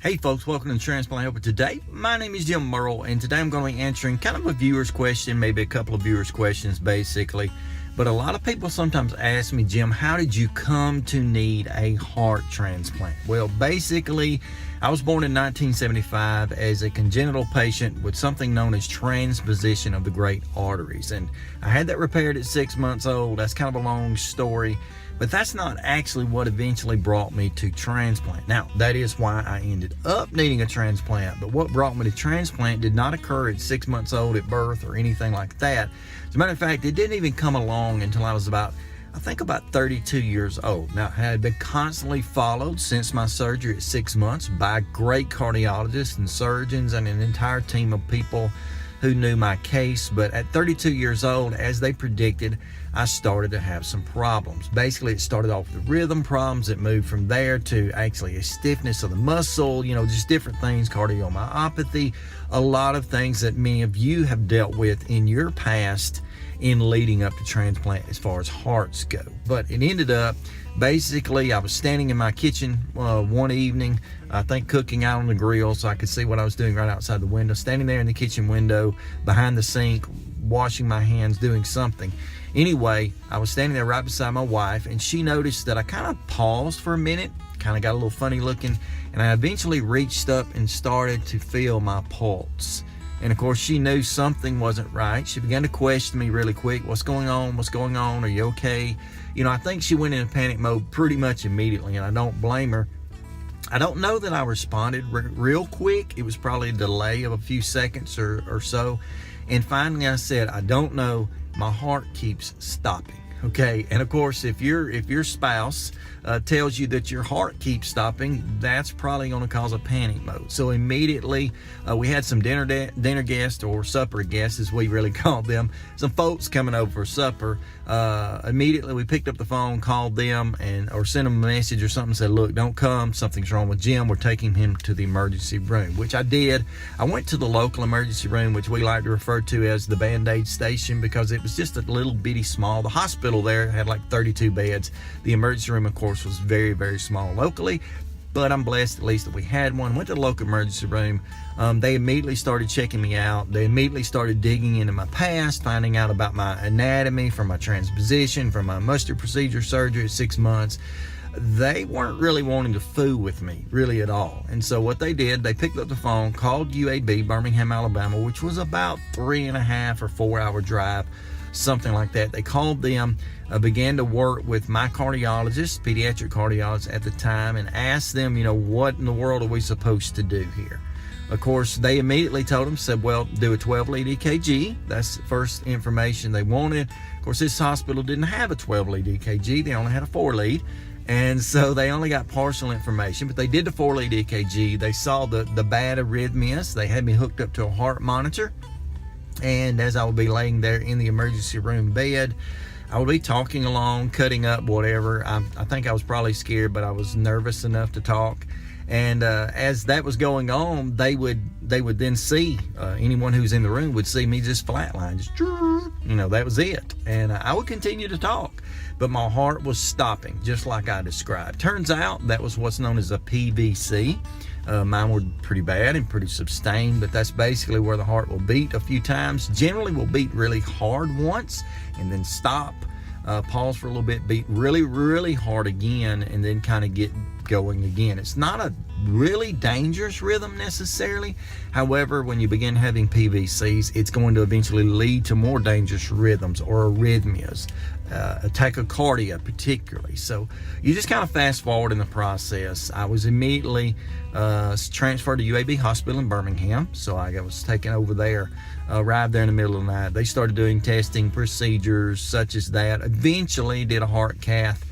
Hey folks, welcome to Transplant Helper. Today, my name is Jim Merle, and today I'm going to be answering kind of a viewer's question, maybe a couple of viewers' questions basically. But a lot of people sometimes ask me, Jim, how did you come to need a heart transplant? Well, basically, I was born in 1975 as a congenital patient with something known as transposition of the great arteries. And I had that repaired at 6 months old. That's kind of a long story. But that's not actually what eventually brought me to transplant. Now, that is why I ended up needing a transplant. But what brought me to transplant did not occur at 6 months old at birth or anything like that. As a matter of fact, it didn't even come along until I was about 32 years old. Now, I had been constantly followed since my surgery at 6 months by great cardiologists and surgeons and an entire team of people who knew my case. But at 32 years old, as they predicted, I started to have some problems. Basically, it started off with rhythm problems. It moved from there to actually a stiffness of the muscle, just different things, cardiomyopathy, a lot of things that many of you have dealt with in your past in leading up to transplant as far as hearts go. But it ended up, basically, I was standing in my kitchen one evening, I think cooking out on the grill so I could see what I was doing right outside the window, standing there in the kitchen window behind the sink, washing my hands, doing something. Anyway, I was standing there right beside my wife, and she noticed that I kind of paused for a minute, kind of got a little funny looking, and I eventually reached up and started to feel my pulse. And of course, she knew something wasn't right. She began to question me really quick. What's going on? What's going on? Are you okay? I think she went into panic mode pretty much immediately, and I don't blame her. I don't know that I responded real quick. It was probably a delay of a few seconds or so. And finally I said, I don't know. My heart keeps stopping. Okay, and of course, if your spouse tells you that your heart keeps stopping, that's probably going to cause a panic mode. So immediately, we had some dinner guests, or supper guests, as we really called them, some folks coming over for supper. Immediately, we picked up the phone, called them, or sent them a message or something, said, look, don't come. Something's wrong with Jim. We're taking him to the emergency room, which I did. I went to the local emergency room, which we like to refer to as the Band-Aid station, because it was just a little bitty small. The hospital there had like 32 beds. The emergency room, of course, was very, very small locally, but I'm blessed at least that we had one. Went to the local emergency room. They immediately started checking me out. They immediately started digging into my past, finding out about my anatomy, from my transposition, from my muscular procedure surgery at 6 months. They weren't really wanting to fool with me, really, at all. And so what they did, they picked up the phone, called UAB, Birmingham, Alabama, which was about 3.5 or 4 hour drive, something like that. They called them, began to work with my cardiologist, pediatric cardiologist at the time, and asked them, what in the world are we supposed to do here? Of course, they immediately told them, said, well, do a 12 lead EKG. That's the first information they wanted. Of course, this hospital didn't have a 12 lead EKG. They only had a 4 lead. And so they only got partial information, but they did the 4 lead EKG. They saw the bad arrhythmias. They had me hooked up to a heart monitor. And as I would be laying there in the emergency room bed, I would be talking along, cutting up, whatever. I think I was probably scared, but I was nervous enough to talk. And as that was going on, they would then see, anyone who's in the room would see me just flatline, just, that was it. And I would continue to talk, but my heart was stopping, just like I described. Turns out that was what's known as a PVC. Mine were pretty bad and pretty sustained, but that's basically where the heart will beat a few times. Generally will beat really hard once and then stop, pause for a little bit, beat really, really hard again, and then kind of get going again. It's not a really dangerous rhythm necessarily. However, when you begin having PVCs, it's going to eventually lead to more dangerous rhythms or arrhythmias, tachycardia particularly. So you just kind of fast forward in the process. I was immediately transferred to UAB Hospital in Birmingham, so I was taken over there, arrived there in the middle of the night. They started doing testing procedures such as that. Eventually did a heart cath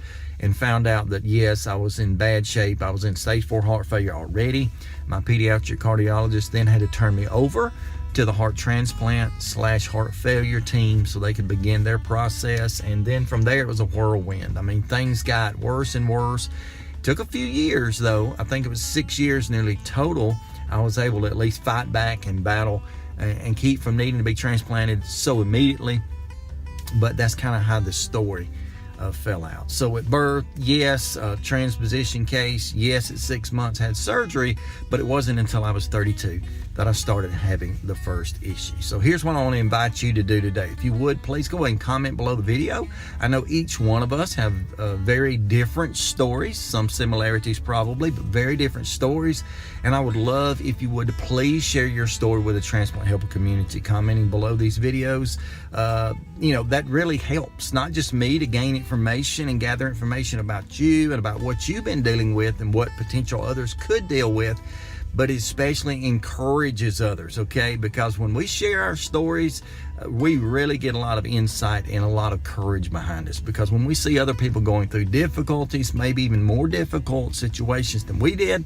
and found out that yes, I was in bad shape. I was in stage 4 heart failure already. My pediatric cardiologist then had to turn me over to the heart transplant / heart failure team so they could begin their process. And then from there, it was a whirlwind. I mean, things got worse and worse. Took a few years though. I think it was 6 years nearly total. I was able to at least fight back and battle and keep from needing to be transplanted so immediately. But that's kind of how the story fell out. So at birth, yes, transposition case, yes, at 6 months had surgery, but it wasn't until I was 32 that I started having the first issue. So here's what I want to invite you to do today. If you would, please go ahead and comment below the video. I know each one of us have very different stories, some similarities probably, but very different stories. And I would love if you would please share your story with the transplant helper community, commenting below these videos. That really helps, not just me to gain information and gather information about you and about what you've been dealing with and what potential others could deal with, but it especially encourages others, okay? Because when we share our stories, we really get a lot of insight and a lot of courage behind us. Because when we see other people going through difficulties, maybe even more difficult situations than we did,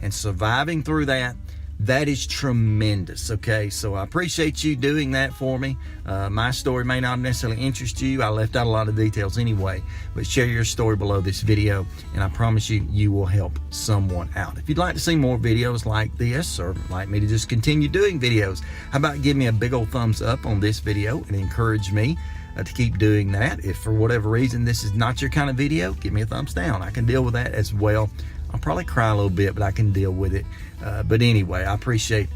and surviving through that, that is tremendous, okay? So I appreciate you doing that for me. My story may not necessarily interest you. I left out a lot of details anyway, but share your story below this video, and I promise you, you will help someone out. If you'd like to see more videos like this, or like me to just continue doing videos, how about give me a big old thumbs up on this video and encourage me to keep doing that. If for whatever reason this is not your kind of video, give me a thumbs down. I can deal with that as well. I'll probably cry a little bit, but I can deal with it. But anyway, I appreciate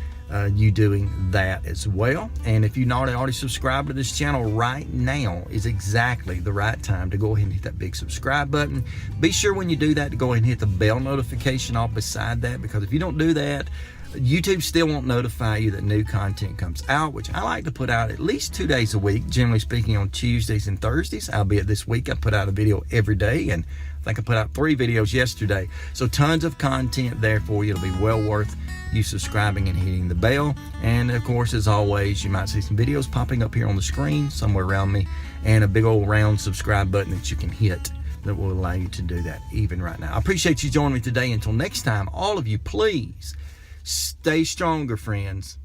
you doing that as well. And if you've not already subscribed to this channel, right now is exactly the right time to go ahead and hit that big subscribe button. Be sure when you do that to go ahead and hit the bell notification off beside that, because if you don't do that, YouTube still won't notify you that new content comes out, which I like to put out at least 2 days a week, generally speaking on Tuesdays and Thursdays. Albeit this week I put out a video every day, and I think I put out 3 videos yesterday. So tons of content there for you. It'll be well worth you subscribing and hitting the bell. And of course, as always, you might see some videos popping up here on the screen somewhere around me, and a big old round subscribe button that you can hit that will allow you to do that even right now. I appreciate you joining me today. Until next time, all of you, please stay stronger, friends.